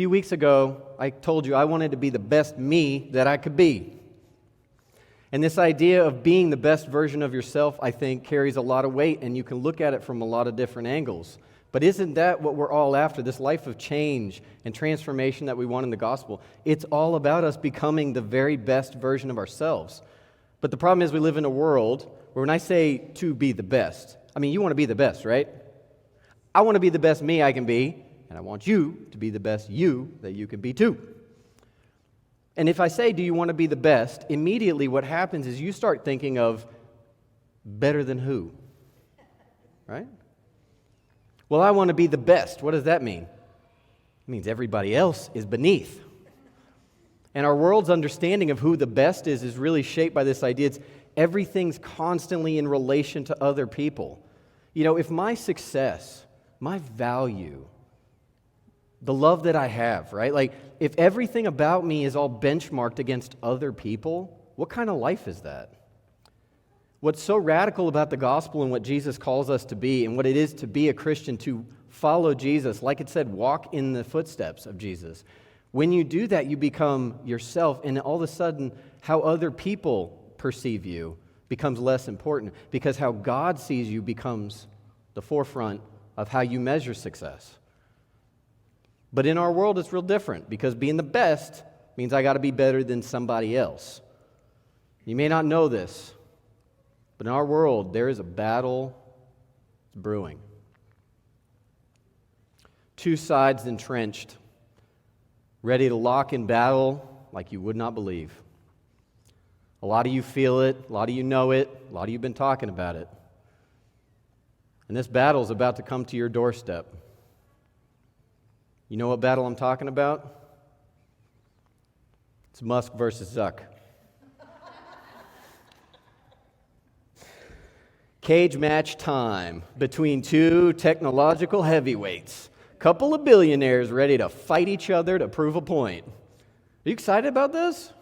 few weeks ago, I told you I wanted to be the best me that I could be. And this idea of being the best version of yourself, I think, carries a lot of weight, and you can look at it from a lot of different angles. But isn't that what we're all after, this life of change and transformation that we want in the gospel? It's all about us becoming the very best version of ourselves. But the problem is we live in a world where when I say to be the best, I mean, you want to be the best, right? I want to be the best me I can be, and I want you to be the best you that you can be too. And if I say, do you want to be the best, immediately what happens is you start thinking of better than who, right? Well, I want to be the best. What does that mean? It means everybody else is beneath. And our world's understanding of who the best is really shaped by this idea. It's everything's constantly in relation to other people. You know, if my success, my value, the love that I have, right? Like, if everything about me is all benchmarked against other people, what kind of life is that? What's so radical about the gospel and what Jesus calls us to be and what it is to be a Christian, to follow Jesus, like it said, walk in the footsteps of Jesus. When you do that, you become yourself, and all of a sudden, how other people perceive you becomes less important because how God sees you becomes the forefront of how you measure success. But in our world, it's real different because being the best means I got to be better than somebody else. You may not know this, but in our world, there is a battle brewing. Two sides entrenched, ready to lock in battle like you would not believe. A lot of you feel it, a lot of you know it, a lot of you have been talking about it. And this battle is about to come to your doorstep. You know what battle I'm talking about? It's Musk versus Zuck. Cage match time between two technological heavyweights. Couple of billionaires ready to fight each other to prove a point. Are you excited about this?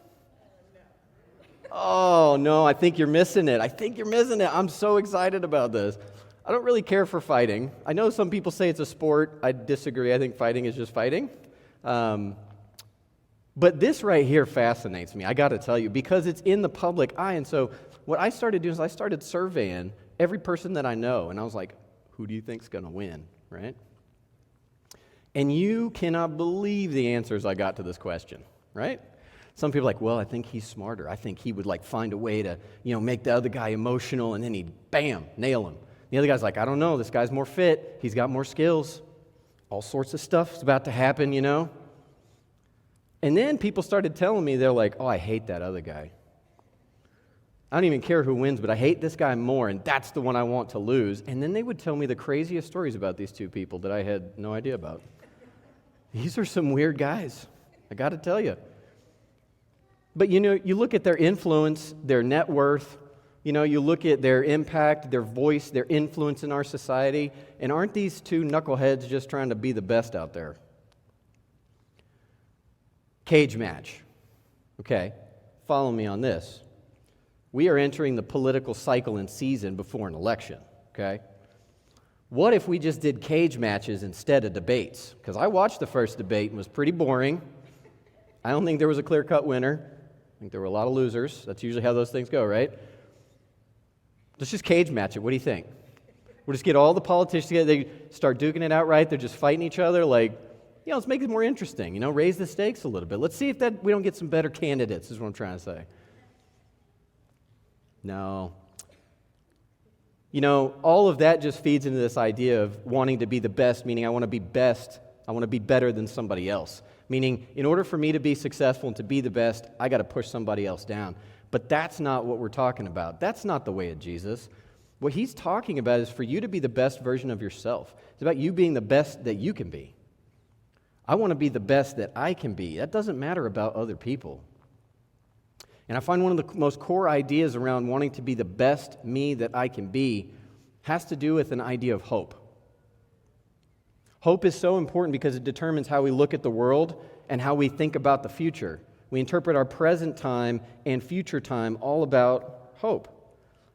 Oh, no, I think you're missing it. I'm so excited about this. I don't really care for fighting. I know some people say it's a sport. I disagree. I think fighting is just fighting. But this right here fascinates me, I got to tell you, because it's in the public eye. And so what I started doing is I started surveying every person that I know. And I was like, who do you think's going to win, right? And you cannot believe the answers I got to this question, right? Some people are like, well, I think he's smarter. I think he would find a way to, make the other guy emotional, and then he'd, bam, nail him. The other guy's like, I don't know, this guy's more fit, he's got more skills, all sorts of stuff's about to happen, And then people started telling me, they're like, oh, I hate that other guy. I don't even care who wins, but I hate this guy more, and that's the one I want to lose. And then they would tell me the craziest stories about these two people that I had no idea about. These are some weird guys, I got to tell you. But, you look at their influence, their net worth, you look at their impact, their voice, their influence in our society, and aren't these two knuckleheads just trying to be the best out there? Cage match. Okay, follow me on this. We are entering the political cycle and season before an election, okay? What if we just did cage matches instead of debates? Because I watched the first debate and was pretty boring. I don't think there was a clear-cut winner. I think there were a lot of losers. That's usually how those things go, right? Let's just cage match it. What do you think? We'll just get all the politicians together. They start duking it out, right? They're just fighting each other. Let's make it more interesting. Raise the stakes a little bit. Let's see if we don't get some better candidates, is what I'm trying to say. No. All of that just feeds into this idea of wanting to be the best, meaning I want to be best. I want to be better than somebody else. Meaning, in order for me to be successful and to be the best, I got to push somebody else down. But that's not what we're talking about. That's not the way of Jesus. What he's talking about is for you to be the best version of yourself. It's about you being the best that you can be. I want to be the best that I can be. That doesn't matter about other people. And I find one of the most core ideas around wanting to be the best me that I can be has to do with an idea of hope. Hope is so important because it determines how we look at the world and how we think about the future. We interpret our present time and future time all about hope.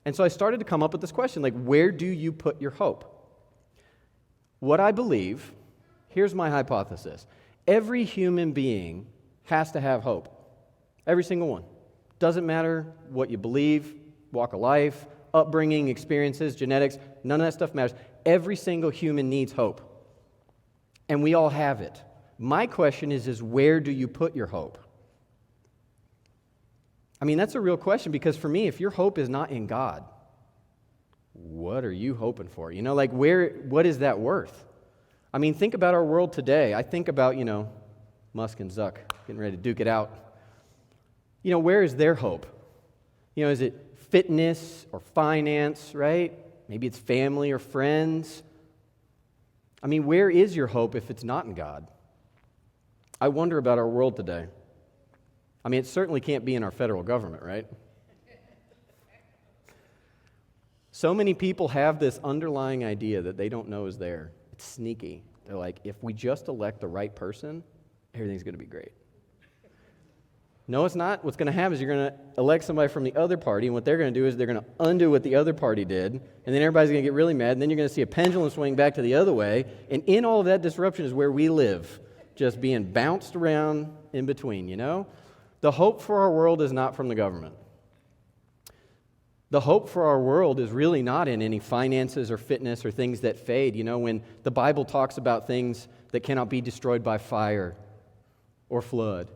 And so I started to come up with this question, where do you put your hope? What I believe, here's my hypothesis, Every human being has to have hope. Every single one. Doesn't matter what you believe, walk of life, upbringing, experiences, genetics, none of that stuff matters. Every single human needs hope. And we all have it. My question is where do you put your hope? I mean, that's a real question, because for me, if your hope is not in God, what are you hoping for? What is that worth? I mean, think about our world today. I think about, Musk and Zuck getting ready to duke it out. Where is their hope? Is it fitness or finance, right? Maybe it's family or friends. I mean, where is your hope if it's not in God? I wonder about our world today. I mean, it certainly can't be in our federal government, right? So many people have this underlying idea that they don't know is there. It's sneaky. They're like, if we just elect the right person, everything's going to be great. No, it's not. What's going to happen is you're going to elect somebody from the other party, and what they're going to do is they're going to undo what the other party did, and then everybody's going to get really mad, and then you're going to see a pendulum swing back to the other way, and in all of that disruption is where we live, just being bounced around in between, The hope for our world is not from the government. The hope for our world is really not in any finances or fitness or things that fade. When the Bible talks about things that cannot be destroyed by fire or flood,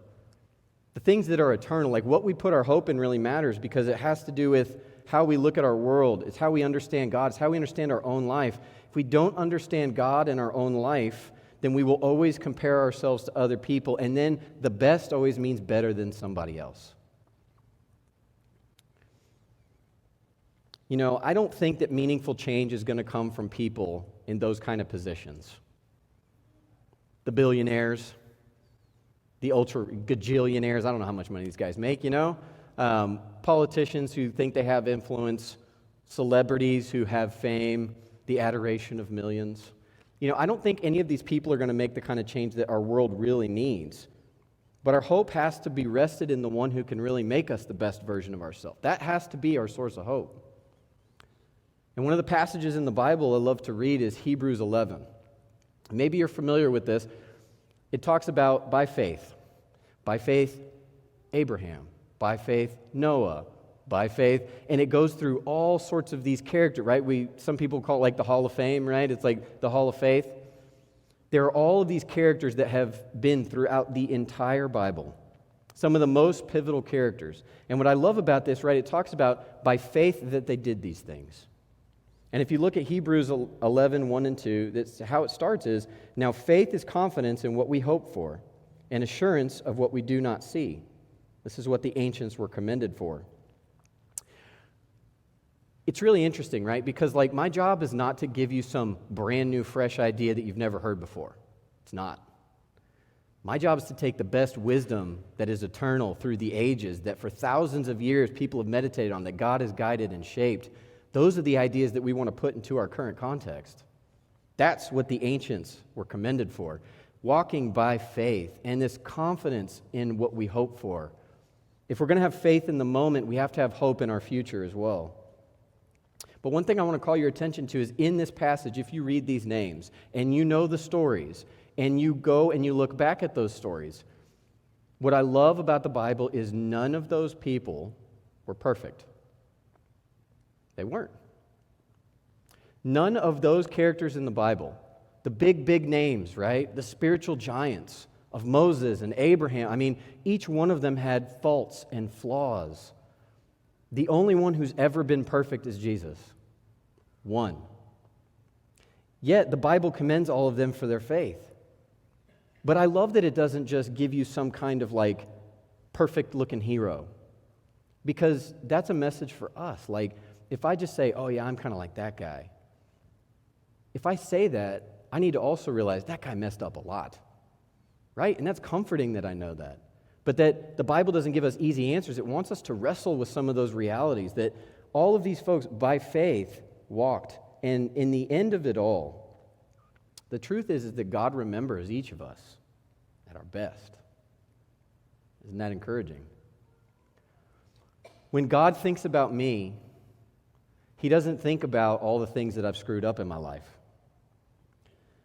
the things that are eternal, like what we put our hope in really matters, because it has to do with how we look at our world. It's how we understand God. It's how we understand our own life. If we don't understand God in our own life, then we will always compare ourselves to other people, and then the best always means better than somebody else. I don't think that meaningful change is going to come from people in those kind of positions. The billionaires, the ultra gajillionaires, I don't know how much money these guys make, politicians who think they have influence, celebrities who have fame, the adoration of millions. I don't think any of these people are going to make the kind of change that our world really needs. But our hope has to be rested in the one who can really make us the best version of ourselves. That has to be our source of hope. And one of the passages in the Bible I love to read is Hebrews 11. Maybe you're familiar with this. It talks about by faith. By faith, Abraham. By faith, Noah. By faith. And it goes through all sorts of these characters, right? Some people call it like the Hall of Fame, right? It's like the Hall of Faith. There are all of these characters that have been throughout the entire Bible. Some of the most pivotal characters. And what I love about this, right, it talks about by faith that they did these things. And if you look at Hebrews 11, 1 and 2, that's how it starts is, now faith is confidence in what we hope for, and assurance of what we do not see. This is what the ancients were commended for. It's really interesting, right? Because my job is not to give you some brand new, fresh idea that you've never heard before. It's not. My job is to take the best wisdom that is eternal through the ages, that for thousands of years people have meditated on, that God has guided and shaped. Those are the ideas that we want to put into our current context. That's what the ancients were commended for. Walking by faith and this confidence in what we hope for. If we're going to have faith in the moment, we have to have hope in our future as well. But one thing I want to call your attention to is in this passage, if you read these names and you know the stories and you go and you look back at those stories, what I love about the Bible is none of those people were perfect. They weren't. None of those characters in the Bible, the big names, right? The spiritual giants of Moses and Abraham, each one of them had faults and flaws. The only one who's ever been perfect is Jesus. One. Yet the Bible commends all of them for their faith. But I love that it doesn't just give you some kind of perfect looking hero. Because that's a message for us. If I just say, oh yeah, I'm kind of like that guy. If I say that, I need to also realize that guy messed up a lot. Right? And that's comforting that I know that. But that the Bible doesn't give us easy answers. It wants us to wrestle with some of those realities that all of these folks by faith walked. And in the end of it all, the truth is that God remembers each of us at our best. Isn't that encouraging? When God thinks about me, He doesn't think about all the things that I've screwed up in my life.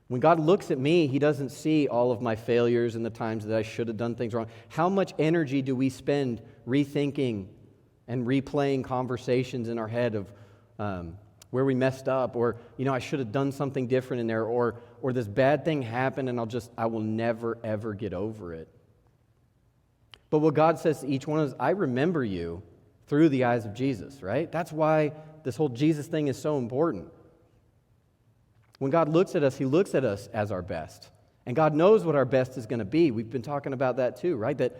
When God looks at me, he doesn't see all of my failures and the times that I should have done things wrong. How much energy do we spend rethinking and replaying conversations in our head of where we messed up, or, I should have done something different in there, or this bad thing happened and I will never, ever get over it. But what God says to each one of us, I remember you through the eyes of Jesus, right? That's why this whole Jesus thing is so important. When God looks at us, he looks at us as our best. And God knows what our best is going to be. We've been talking about that too, right? That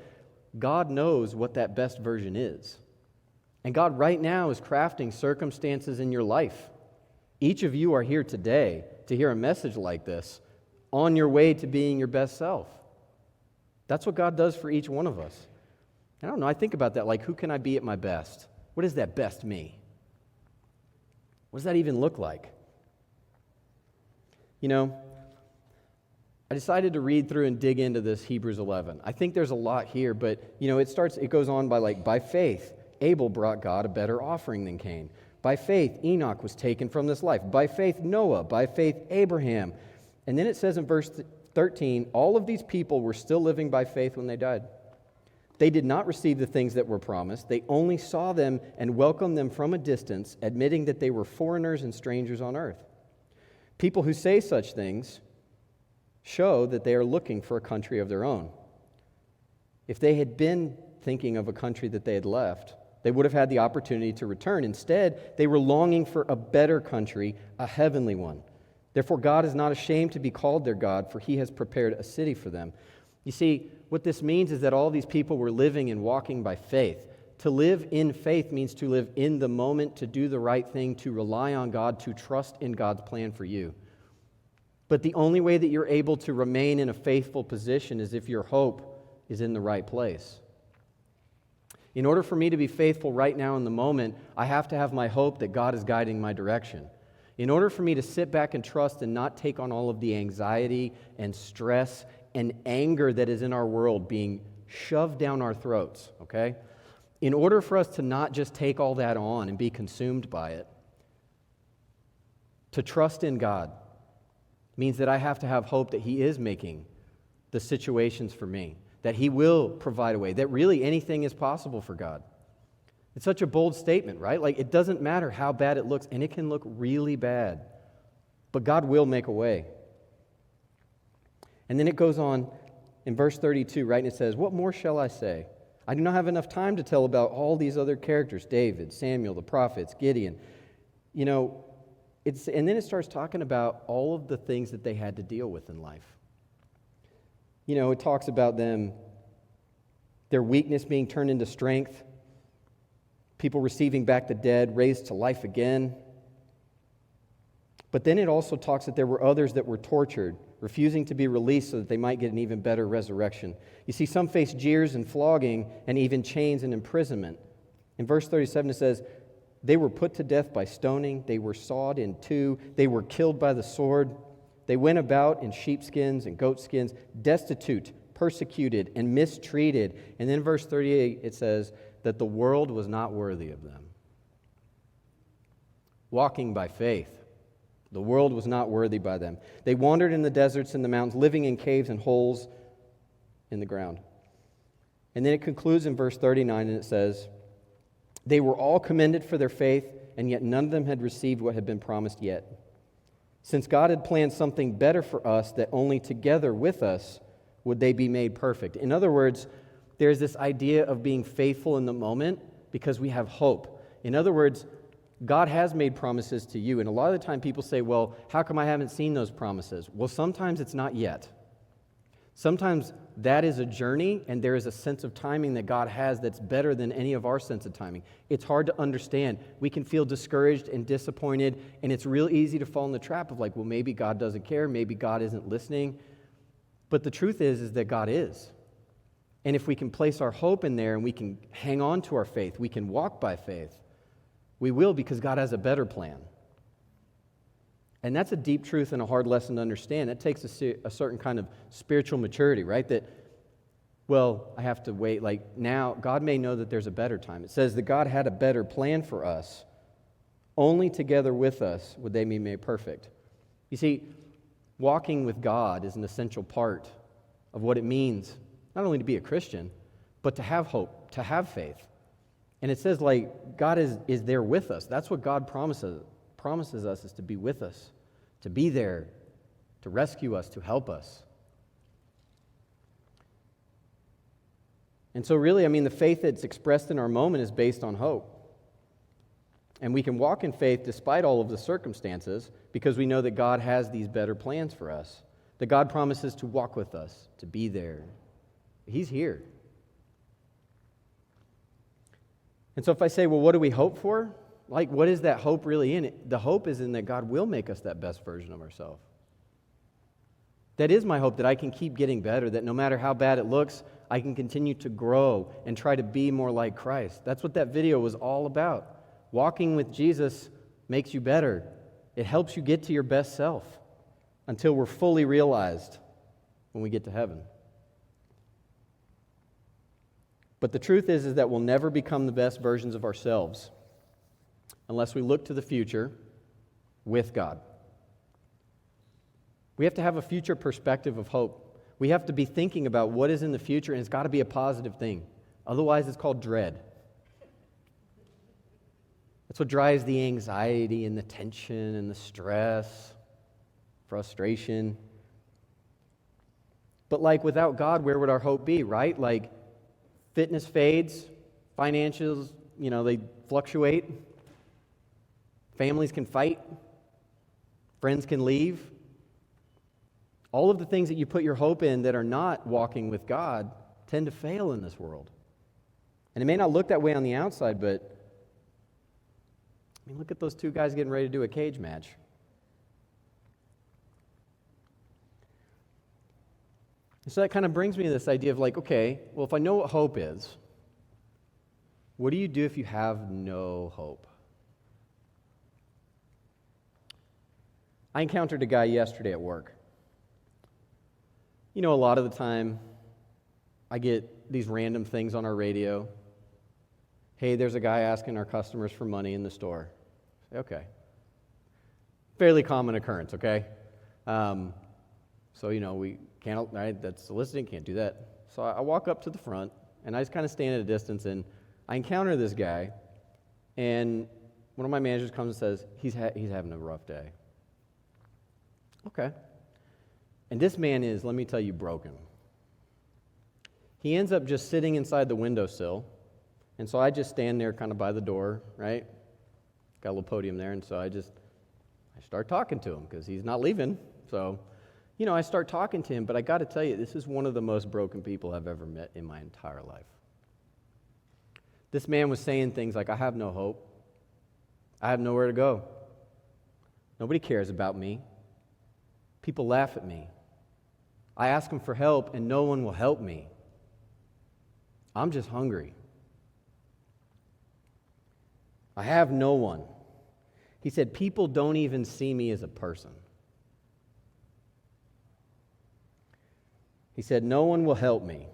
God knows what that best version is. And God right now is crafting circumstances in your life. Each of you are here today to hear a message like this on your way to being your best self. That's what God does for each one of us. I don't know, I think about that, like, who can I be at my best? What is that best me? What does that even look like? I decided to read through and dig into this Hebrews 11. I think there's a lot here, but, it goes on by faith, Abel brought God a better offering than Cain. By faith, Enoch was taken from this life. By faith, Noah. By faith, Abraham. And then it says in verse 13, all of these people were still living by faith when they died. They did not receive the things that were promised. They only saw them and welcomed them from a distance, admitting that they were foreigners and strangers on earth. People who say such things show that they are looking for a country of their own. If they had been thinking of a country that they had left, they would have had the opportunity to return. Instead, they were longing for a better country, a heavenly one. Therefore, God is not ashamed to be called their God, for he has prepared a city for them. You see, what this means is that all these people were living and walking by faith. To live in faith means to live in the moment, to do the right thing, to rely on God, to trust in God's plan for you. But the only way that you're able to remain in a faithful position is if your hope is in the right place. In order for me to be faithful right now in the moment, I have to have my hope that God is guiding my direction. In order for me to sit back and trust and not take on all of the anxiety and stress and anger that is in our world being shoved down our throats, okay? In order for us to not just take all that on and be consumed by it, to trust in God means that I have to have hope that he is making the situations for me, that he will provide a way, that really anything is possible for God. It's such a bold statement, right? Like, it doesn't matter how bad it looks, and it can look really bad, but God will make a way. And then it goes on in verse 32, right? And it says, what more shall I say? I do not have enough time to tell about all these other characters, David, Samuel, the prophets, Gideon. And then it starts talking about all of the things that they had to deal with in life. It talks about them, their weakness being turned into strength, people receiving back the dead, raised to life again. But then it also talks that there were others that were tortured, refusing to be released so that they might get an even better resurrection. You see, some faced jeers and flogging and even chains and imprisonment. In verse 37 it says, they were put to death by stoning, they were sawed in two, they were killed by the sword. They went about in sheepskins and goatskins, destitute, persecuted, and mistreated. And then in verse 38 it says that the world was not worthy of them. Walking by faith. The world was not worthy by them. They wandered in the deserts and the mountains, living in caves and holes in the ground. And then it concludes in verse 39, and it says, they were all commended for their faith, and yet none of them had received what had been promised yet. Since God had planned something better for us, that only together with us would they be made perfect. In other words, there's this idea of being faithful in the moment because we have hope. In other words, God has made promises to you, and a lot of the time people say, well, how come I haven't seen those promises? Well, sometimes it's not yet. Sometimes that is a journey, and there is a sense of timing that God has that's better than any of our sense of timing. It's hard to understand. We can feel discouraged and disappointed, and it's real easy to fall in the trap of like, well, maybe God doesn't care, maybe God isn't listening. But the truth is that God is. And if we can place our hope in there and we can hang on to our faith, we can walk by faith, we will, because God has a better plan. And that's a deep truth and a hard lesson to understand. It takes a certain kind of spiritual maturity, right? That, well, I have to wait. Like now, God may know that there's a better time. It says that God had a better plan for us. Only together with us would they be made perfect. You see, walking with God is an essential part of what it means, not only to be a Christian, but to have hope, to have faith. And it says, like, God is there with us. That's what God promises us, is to be with us, to be there, to rescue us, to help us. And so really, the faith that's expressed in our moment is based on hope. And we can walk in faith despite all of the circumstances because we know that God has these better plans for us, that God promises to walk with us, to be there. He's here. And so if I say, well, what do we hope for? Like, what is that hope really in it? The hope is in that God will make us that best version of ourselves. That is my hope, that I can keep getting better, that no matter how bad it looks, I can continue to grow and try to be more like Christ. That's what that video was all about. Walking with Jesus makes you better. It helps you get to your best self until we're fully realized when we get to heaven. But the truth is that we'll never become the best versions of ourselves unless we look to the future with God. We have to have a future perspective of hope. We have to be thinking about what is in the future, and it's got to be a positive thing. Otherwise, it's called dread. That's what drives the anxiety and the tension and the stress, frustration. But like without God, where would our hope be, right? Like fitness fades, financials, they fluctuate. Families can fight. Friends can leave. All of the things that you put your hope in that are not walking with God tend to fail in this world. And it may not look that way on the outside, but look at those two guys getting ready to do a cage match. So that kind of brings me to this idea of like, okay, well, if I know what hope is, what do you do if you have no hope? I encountered a guy yesterday at work. A lot of the time, I get these random things on our radio. Hey, there's a guy asking our customers for money in the store. I say, okay. Fairly common occurrence, okay? So, we can't, right, that's soliciting, can't do that. So I walk up to the front, and I just kind of stand at a distance, and I encounter this guy, and one of my managers comes and says, he's having a rough day. Okay. And this man is, let me tell you, broken. He ends up just sitting inside the windowsill, and so I just stand there kind of by the door, right? Got a little podium there, and so I start talking to him because he's not leaving. So, I start talking to him, but I got to tell you, this is one of the most broken people I've ever met in my entire life. This man was saying things like, I have no hope. I have nowhere to go. Nobody cares about me. People laugh at me. I ask them for help, and no one will help me. I'm just hungry. I have no one. He said, people don't even see me as a person. He said, no one will help me.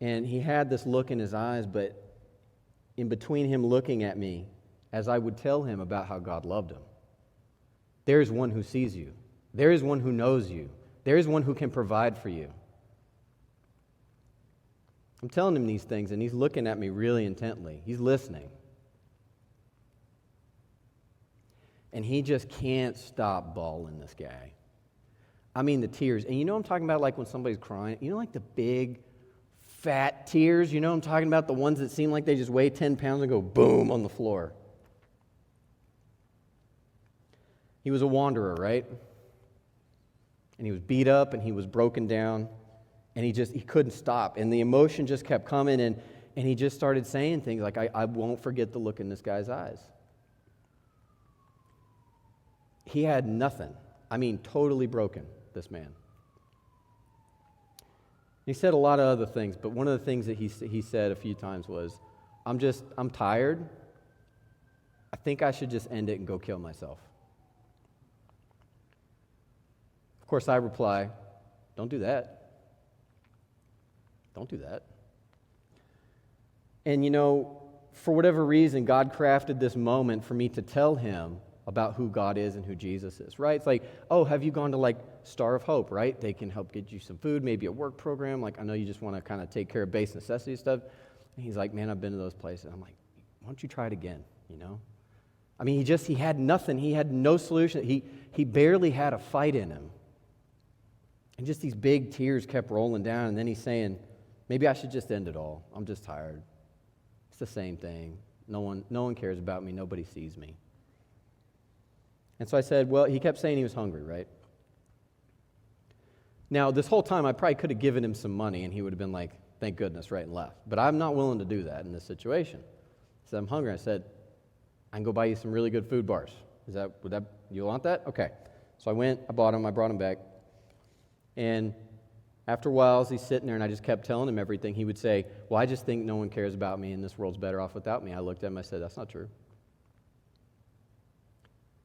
And he had this look in his eyes, but in between him looking at me, as I would tell him about how God loved him, there is one who sees you. There is one who knows you. There is one who can provide for you. I'm telling him these things, and he's looking at me really intently. He's listening. And he just can't stop bawling, this guy. The tears. And I'm talking about like when somebody's crying. Like the big, fat tears? I'm talking about the ones that seem like they just weigh 10 pounds and go boom on the floor. He was a wanderer, right? And he was beat up and he was broken down. And he couldn't stop. And the emotion just kept coming, and he just started saying things like, I won't forget the look in this guy's eyes. He had nothing. Totally broken, this man. He said a lot of other things, but one of the things that he said a few times was, I'm tired. I think I should just end it and go kill myself. Of course, I reply, don't do that. Don't do that. And for whatever reason, God crafted this moment for me to tell him about who God is and who Jesus is, right? It's like, oh, have you gone to like Star of Hope, right? They can help get you some food, maybe a work program. Like, I know you just want to kind of take care of base necessity stuff. And he's like, man, I've been to those places. I'm like, why don't you try it again, you know? I mean, he had nothing. He had no solution. He barely had a fight in him. And just these big tears kept rolling down. And then he's saying, maybe I should just end it all. I'm just tired. It's the same thing. No one cares about me. Nobody sees me. And so I said, well, he kept saying he was hungry, right? Now, this whole time, I probably could have given him some money, and he would have been like, thank goodness, right and left. But I'm not willing to do that in this situation. He said, I'm hungry. I said, I can go buy you some really good food bars. You want that? Okay. So I bought him, I brought him back. And after a while, as he's sitting there and I just kept telling him everything, he would say, well, I just think no one cares about me and this world's better off without me. I looked at him, I said, that's not true.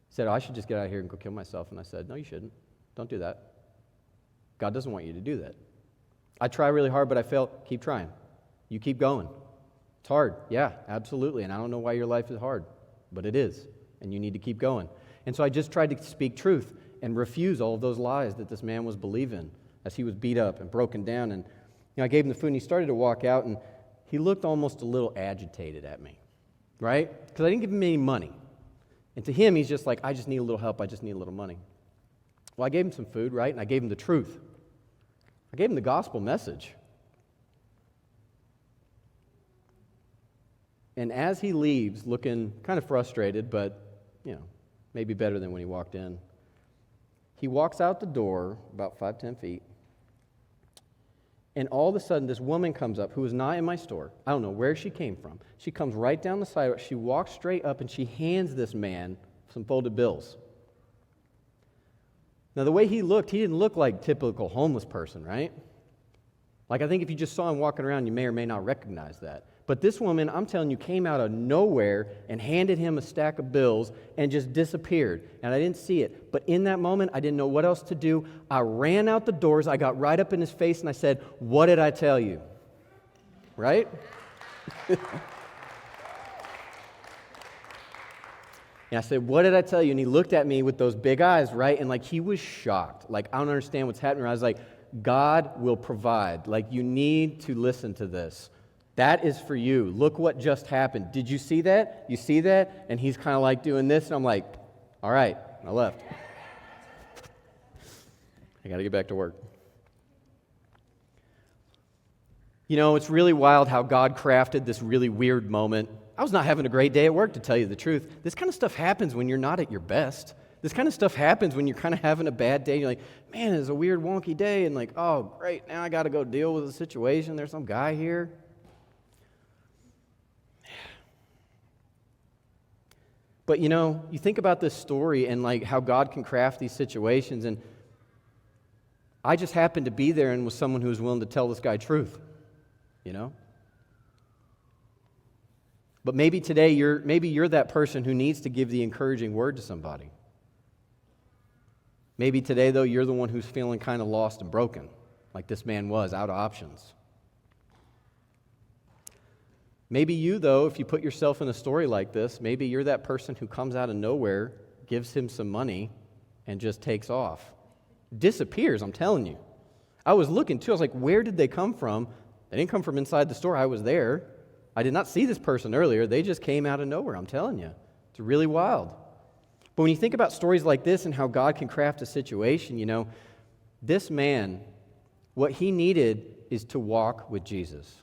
He said, I should just get out of here and go kill myself. And I said, no, you shouldn't. Don't do that. God doesn't want you to do that. I try really hard, but I fail. Keep trying. You keep going. It's hard. Yeah, absolutely. And I don't know why your life is hard, but it is. And you need to keep going. And so I just tried to speak truth and refuse all of those lies that this man was believing as he was beat up and broken down. And I gave him the food, and he started to walk out, and he looked almost a little agitated at me, right? Because I didn't give him any money. And to him, he's just like, I just need a little help. I just need a little money. Well, I gave him some food, right? And I gave him the truth. I gave him the gospel message. And as he leaves, looking kind of frustrated, but, maybe better than when he walked in, he walks out the door about 5-10 feet, and all of a sudden this woman comes up who was not in my store. I don't know where she came from. She comes right down the sidewalk. She walks straight up, and she hands this man some folded bills. Now, the way he looked, he didn't look like typical homeless person, right? Like, I think if you just saw him walking around, you may or may not recognize that. But this woman, I'm telling you, came out of nowhere and handed him a stack of bills and just disappeared. And I didn't see it. But in that moment, I didn't know what else to do. I ran out the doors. I got right up in his face and I said, what did I tell you? Right? And I said, what did I tell you? And he looked at me with those big eyes, right? And like he was shocked. Like, I don't understand what's happening. I was like, God will provide. Like, you need to listen to this. That is for you. Look what just happened. Did you see that? You see that? And he's kind of like doing this, and I'm like, all right, I left. I got to get back to work. It's really wild how God crafted this really weird moment. I was not having a great day at work, to tell you the truth. This kind of stuff happens when you're not at your best. This kind of stuff happens when you're kind of having a bad day. You're like, man, it's a weird, wonky day. And like, oh, great, now I got to go deal with the situation. There's some guy here. But you think about this story and like how God can craft these situations. And I just happened to be there and was someone who was willing to tell this guy truth, But maybe today you're that person who needs to give the encouraging word to somebody. Maybe today, though, you're the one who's feeling kind of lost and broken, like this man was, out of options. Maybe you, though, if you put yourself in a story like this, maybe you're that person who comes out of nowhere, gives him some money, and just takes off. Disappears, I'm telling you. I was looking, too. I was like, where did they come from? They didn't come from inside the store. I was there. I did not see this person earlier. They just came out of nowhere, I'm telling you. It's really wild. But when you think about stories like this and how God can craft a situation, this man, what he needed is to walk with Jesus.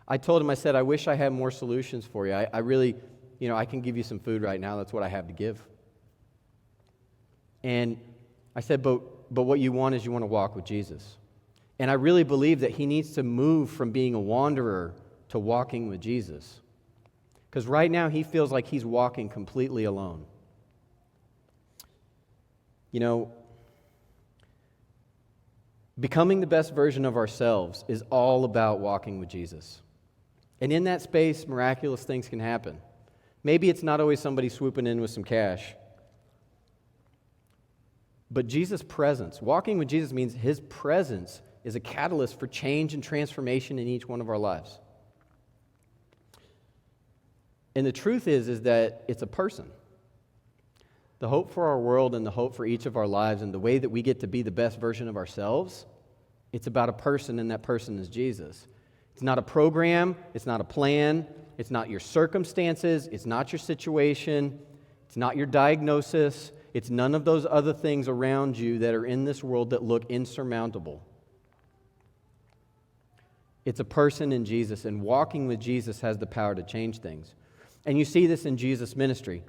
I told him, I said, I wish I had more solutions for you. I really, I can give you some food right now. That's what I have to give. And I said, but what you want is you want to walk with Jesus. And I really believe that he needs to move from being a wanderer to walking with Jesus. Because right now he feels like he's walking completely alone. Becoming the best version of ourselves is all about walking with Jesus. And in that space, miraculous things can happen. Maybe it's not always somebody swooping in with some cash. But Jesus' presence, walking with Jesus means his presence is a catalyst for change and transformation in each one of our lives. And the truth is that it's a person. the hope for our world and the hope for each of our lives and the way that we get to be the best version of ourselves, it's about a person, and that person is Jesus. It's not a program. It's not a plan. It's not your circumstances. It's not your situation. It's not your diagnosis. It's none of those other things around you that are in this world that look insurmountable. It's a person in Jesus, and walking with Jesus has the power to change things. And you see this in Jesus' ministry.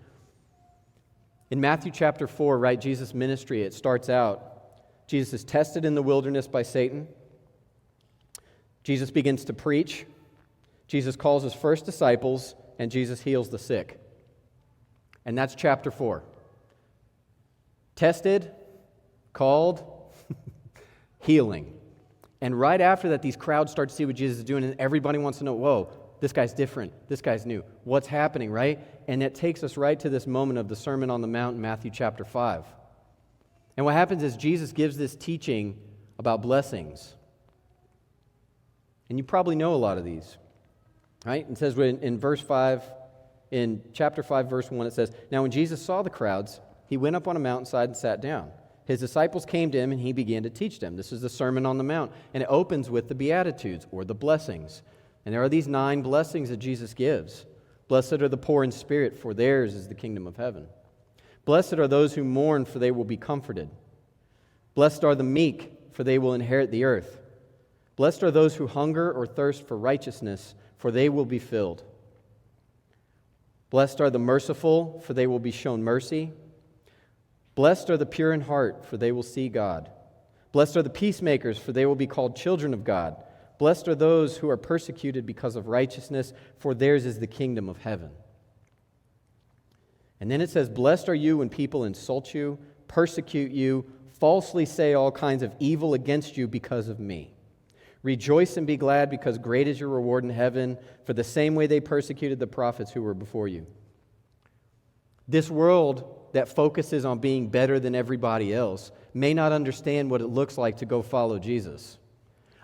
In Matthew chapter 4, right, Jesus' ministry, it starts out, Jesus is tested in the wilderness by Satan. Jesus begins to preach. Jesus calls his first disciples, and Jesus heals the sick. And that's chapter 4. Tested, called, healing. And right after that, these crowds start to see what Jesus is doing, and everybody wants to know, whoa, this guy's different. This guy's new. What's happening, right? And it takes us right to this moment of the Sermon on the Mount in Matthew chapter 5. And what happens is Jesus gives this teaching about blessings. And you probably know a lot of these, right? It says in verse 5, in chapter 5, verse 1, it says, "Now when Jesus saw the crowds, he went up on a mountainside and sat down. His disciples came to him, and he began to teach them." This is the Sermon on the Mount. And it opens with the Beatitudes, or the blessings. And there are these 9 blessings that Jesus gives. "Blessed are the poor in spirit, for theirs is the kingdom of heaven. Blessed are those who mourn, for they will be comforted. Blessed are the meek, for they will inherit the earth. Blessed are those who hunger or thirst for righteousness, for they will be filled. Blessed are the merciful, for they will be shown mercy. Blessed are the pure in heart, for they will see God. Blessed are the peacemakers, for they will be called children of God. Blessed are those who are persecuted because of righteousness, for theirs is the kingdom of heaven." And then it says, "Blessed are you when people insult you, persecute you, falsely say all kinds of evil against you because of me. Rejoice and be glad, because great is your reward in heaven, for the same way they persecuted the prophets who were before you." This world that focuses on being better than everybody else may not understand what it looks like to go follow Jesus.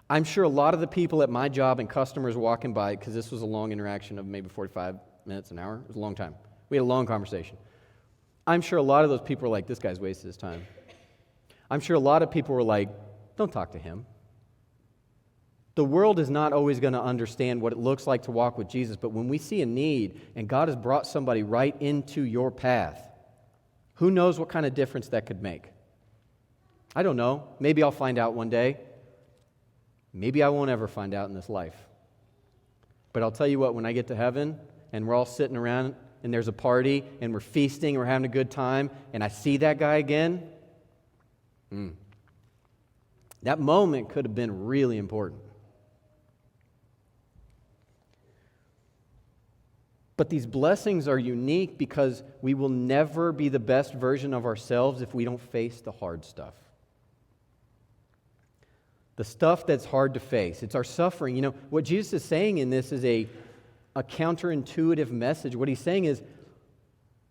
I'm sure a lot of the people at my job and customers walking by, because this was a long interaction of maybe 45 minutes, an hour. It was a long time. We had a long conversation. I'm sure a lot of those people were like, "This guy's wasted his time." I'm sure a lot of people were like, "Don't talk to him." The world is not always going to understand what it looks like to walk with Jesus, but when we see a need and God has brought somebody right into your path, who knows what kind of difference that could make? I don't know. Maybe I'll find out one day. Maybe I won't ever find out in this life. But I'll tell you what, when I get to heaven and we're all sitting around and there's a party and we're feasting, we're having a good time, and I see that guy again, that moment could have been really important. But these blessings are unique because we will never be the best version of ourselves if we don't face the hard stuff. The stuff that's hard to face. It's our suffering. You know, what Jesus is saying in this is a counterintuitive message. What he's saying is,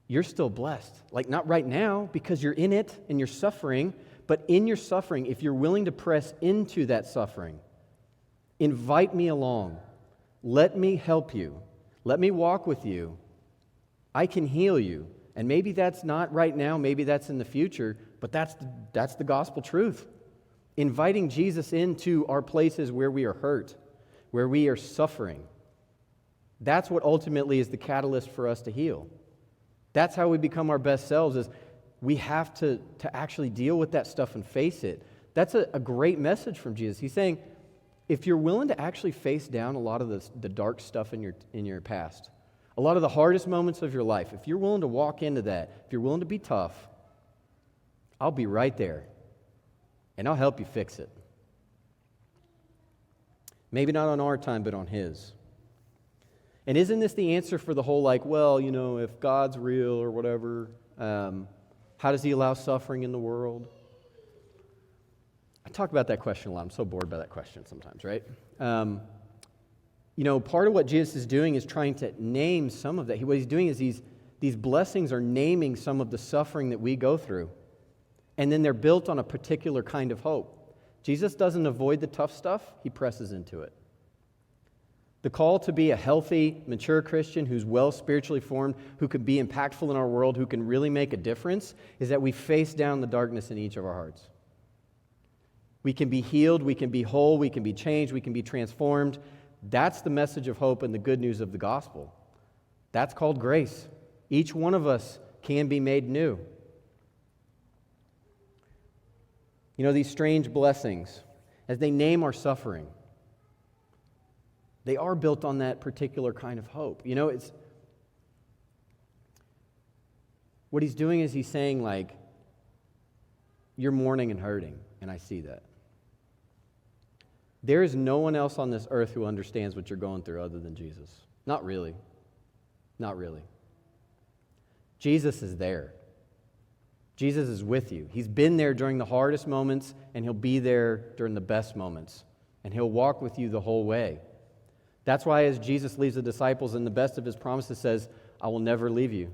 you're still blessed. Like, not right now, because you're in it and you're suffering, but in your suffering, if you're willing to press into that suffering, invite me along. Let me help you. Let me walk with you. I can heal you. And maybe that's not right now, maybe that's in the future, but that's the gospel truth. Inviting Jesus into our places where we are hurt, where we are suffering. That's what ultimately is the catalyst for us to heal. That's how we become our best selves, is we have to actually deal with that stuff and face it. That's a great message from Jesus. He's saying, if you're willing to actually face down a lot of the dark stuff in your past, a lot of the hardest moments of your life, if you're willing to walk into that, if you're willing to be tough, I'll be right there, and I'll help you fix it. Maybe not on our time, but on His. And isn't this the answer for the whole, like, well, you know, if God's real or whatever, how does He allow suffering in the world? I talk about that question a lot. I'm so bored by that question sometimes, right? You know, part of what Jesus is doing is trying to name some of that. What He's doing is these blessings are naming some of the suffering that we go through. And then they're built on a particular kind of hope. Jesus doesn't avoid the tough stuff. He presses into it. The call to be a healthy, mature Christian who's well spiritually formed, who can be impactful in our world, who can really make a difference, is that we face down the darkness in each of our hearts. We can be healed, we can be whole, we can be changed, we can be transformed. That's the message of hope and the good news of the gospel. That's called grace. Each one of us can be made new. You know, these strange blessings, as they name our suffering, they are built on that particular kind of hope. You know, it's what he's doing is he's saying, like, you're mourning and hurting, and I see that. There is no one else on this earth who understands what you're going through other than Jesus. Not really. Not really. Jesus is there. Jesus is with you. He's been there during the hardest moments, and he'll be there during the best moments. And he'll walk with you the whole way. That's why as Jesus leaves the disciples in the best of his promises says, I will never leave you.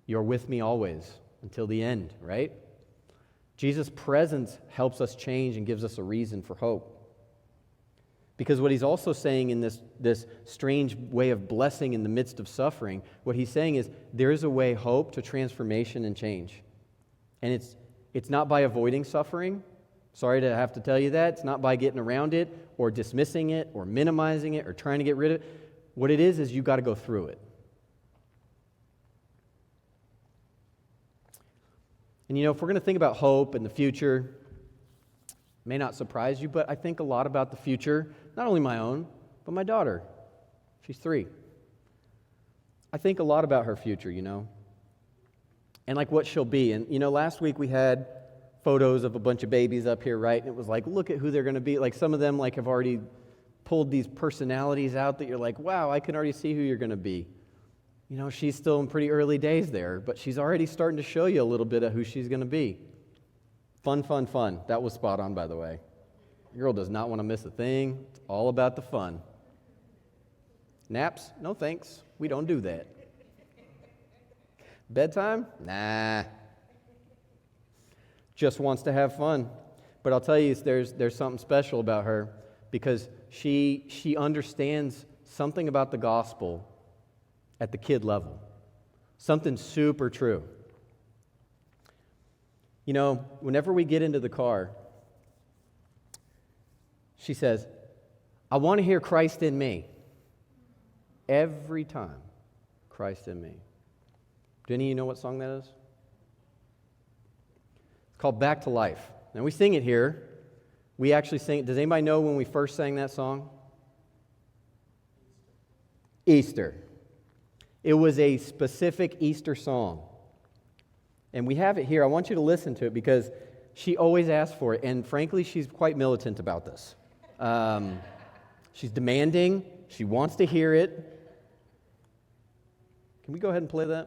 You're with me always until the end, right? Jesus' presence helps us change and gives us a reason for hope. Because what he's also saying in this strange way of blessing in the midst of suffering, what he's saying is there is a way, hope, to transformation and change. And it's not by avoiding suffering. Sorry to have to tell you that. It's not by getting around it or dismissing it or minimizing it or trying to get rid of it. What it is you got to go through it. And you know, if we're going to think about hope and the future, it may not surprise you, but I think a lot about the future, not only my own, but my daughter. She's 3. I think a lot about her future, you know, and like what she'll be. And you know, last week we had photos of a bunch of babies up here, right? And it was like, look at who they're going to be. Like some of them like have already pulled these personalities out that you're like, wow, I can already see who you're going to be. You know, she's still in pretty early days there, but she's already starting to show you a little bit of who she's going to be. Fun, fun, fun. That was spot on, by the way. The girl does not want to miss a thing. It's all about the fun. Naps? No thanks. We don't do that. Bedtime? Nah. Just wants to have fun. But I'll tell you, there's something special about her because she understands something about the gospel at the kid level. Something super true. You know, whenever we get into the car, she says, I want to hear Christ in me. Every time, Christ in me. Do any of you know what song that is? It's called Back to Life. Now we sing it here. We actually sing it. Does anybody know when we first sang that song? Easter. It was a specific Easter song. And we have it here. I want you to listen to it because she always asks for it. And frankly, she's quite militant about this. She's demanding. She wants to hear it. Can we go ahead and play that?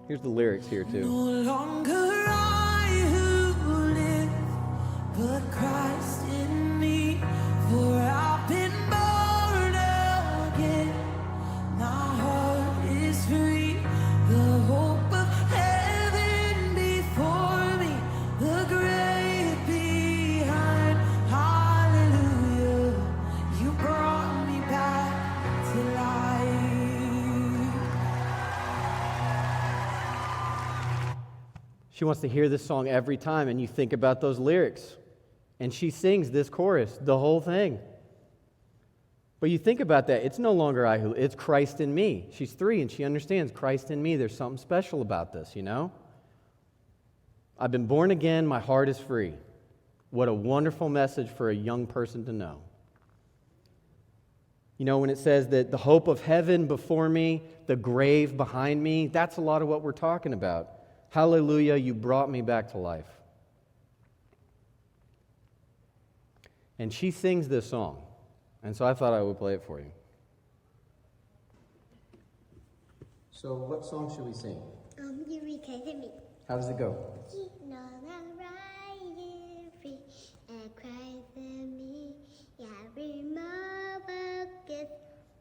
Here's the lyrics here, too. No longer I who live, but Christ in me. For I've been born again. My heart is free. The hope of heaven before me. The grave behind. Hallelujah. You brought me back to life. She wants to hear this song every time, and you think about those lyrics. And she sings this chorus, the whole thing. But you think about that, it's no longer I who, it's Christ in me. She's 3, and she understands Christ in me. There's something special about this, you know? I've been born again, my heart is free. What a wonderful message for a young person to know. You know, when it says that the hope of heaven before me, the grave behind me, that's a lot of what we're talking about. Hallelujah, you brought me back to life. And she sings this song. And so I thought I would play it for you. So what song should we sing? You retain me. How does it go? You know that right free and Christ in me. Yeah, remove focus,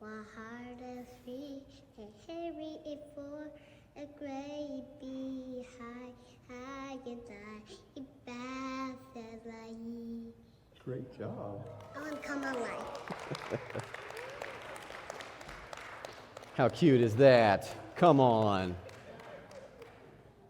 my heart is free. And carry it for a grave behind. I can die. It passes like ye. Great job. I want to come alive. How cute is that? Come on.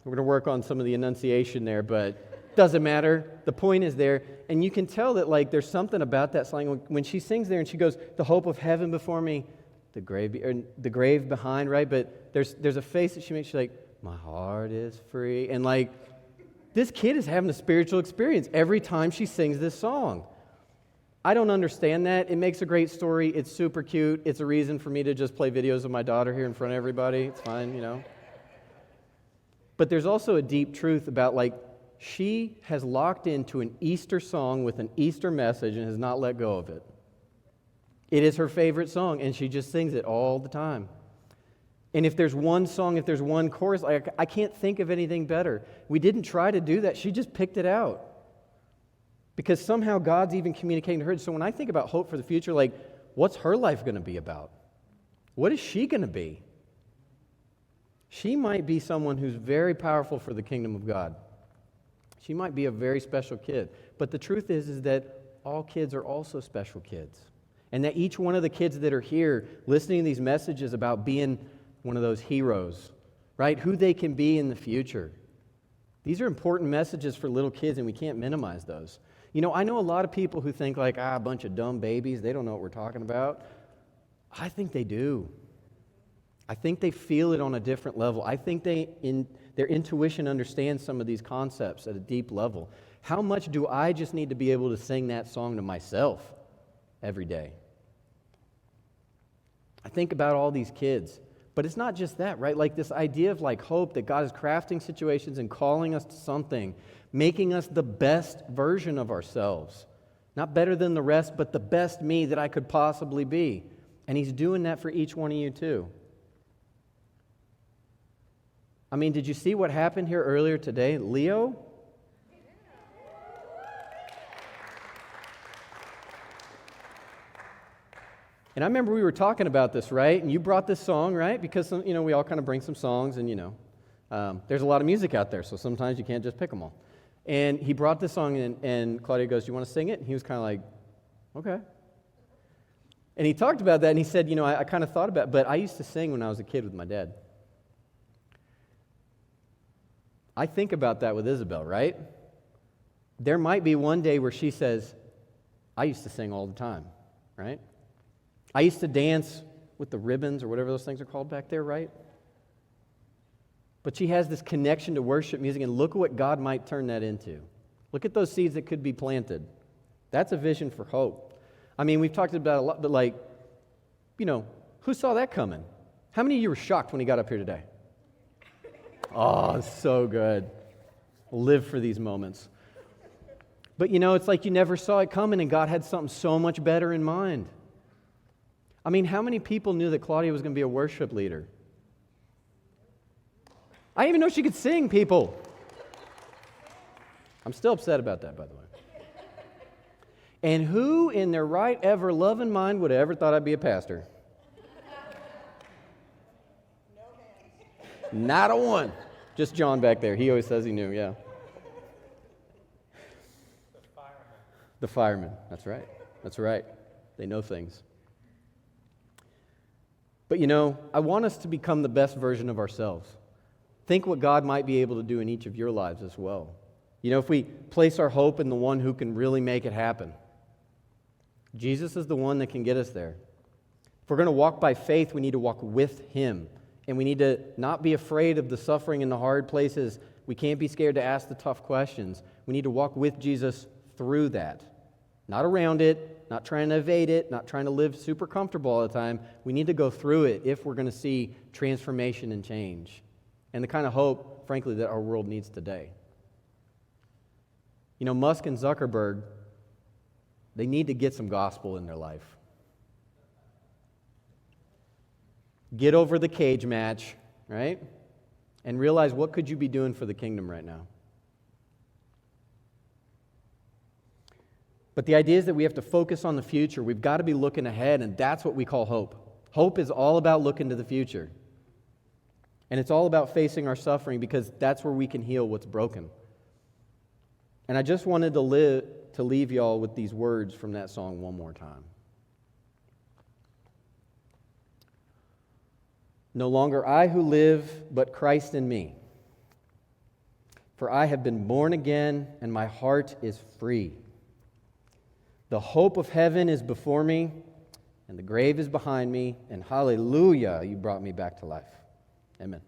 We're going to work on some of the enunciation there, but doesn't matter. The point is there. And you can tell that like there's something about that song. When she sings there and she goes, the hope of heaven before me, the grave behind, right? But there's a face that she makes. She's like, my heart is free. And like, this kid is having a spiritual experience every time she sings this song. I don't understand that. It makes a great story. It's super cute. It's a reason for me to just play videos of my daughter here in front of everybody. It's fine, you know. But there's also a deep truth about like, she has locked into an Easter song with an Easter message and has not let go of it. It is her favorite song, and she just sings it all the time. And if there's one song, if there's one chorus, I can't think of anything better. We didn't try to do that. She just picked it out. Because somehow God's even communicating to her. So when I think about hope for the future, like, what's her life going to be about? What is she going to be? She might be someone who's very powerful for the kingdom of God. She might be a very special kid. But the truth is that all kids are also special kids. And that each one of the kids that are here listening to these messages about being one of those heroes, right? Who they can be in the future. These are important messages for little kids, and we can't minimize those. You know, I know a lot of people who think like, a bunch of dumb babies, they don't know what we're talking about. I think they do. I think they feel it on a different level. I think their intuition understands some of these concepts at a deep level. How much do I just need to be able to sing that song to myself every day? I think about all these kids. But it's not just that, right? Like this idea of like hope that God is crafting situations and calling us to something, making us the best version of ourselves. Not better than the rest, but the best me that I could possibly be. And He's doing that for each one of you too. I mean, did you see what happened here earlier today? Leo? And I remember we were talking about this, right? And you brought this song, right? Because, you know, we all kind of bring some songs and, you know, there's a lot of music out there, so sometimes you can't just pick them all. And he brought this song in, and Claudia goes, do you want to sing it? And he was kind of like, okay. And he talked about that, and he said, you know, I kind of thought about it, but I used to sing when I was a kid with my dad. I think about that with Isabel, right? There might be one day where she says, I used to sing all the time, right? I used to dance with the ribbons or whatever those things are called back there, right? But she has this connection to worship music, and look at what God might turn that into. Look at those seeds that could be planted. That's a vision for hope. I mean, we've talked about it a lot, but like, you know, who saw that coming? How many of you were shocked when he got up here today? Oh, it's so good. Live for these moments. But you know, it's like you never saw it coming, and God had something so much better in mind. I mean, how many people knew that Claudia was going to be a worship leader? I didn't even know she could sing, people. I'm still upset about that, by the way. And who in their right ever loving mind would have ever thought I'd be a pastor? Not a one. Just John back there. He always says he knew, yeah. The firemen. That's right. That's right. They know things. But you know, I want us to become the best version of ourselves. Think what God might be able to do in each of your lives as well. You know, if we place our hope in the one who can really make it happen. Jesus is the one that can get us there. If we're going to walk by faith, we need to walk with Him. And we need to not be afraid of the suffering and the hard places. We can't be scared to ask the tough questions. We need to walk with Jesus through that. Not around it, not trying to evade it, not trying to live super comfortable all the time. We need to go through it if we're going to see transformation and change. And the kind of hope, frankly, that our world needs today. You know, Musk and Zuckerberg, they need to get some gospel in their life. Get over the cage match, right? And realize what could you be doing for the kingdom right now. But the idea is that we have to focus on the future. We've got to be looking ahead, and that's what we call hope. Hope is all about looking to the future. And it's all about facing our suffering because that's where we can heal what's broken. And I just wanted to leave y'all with these words from that song one more time. No longer I who live, but Christ in me. For I have been born again, and my heart is free. The hope of heaven is before me, and the grave is behind me, and hallelujah, you brought me back to life. Amen.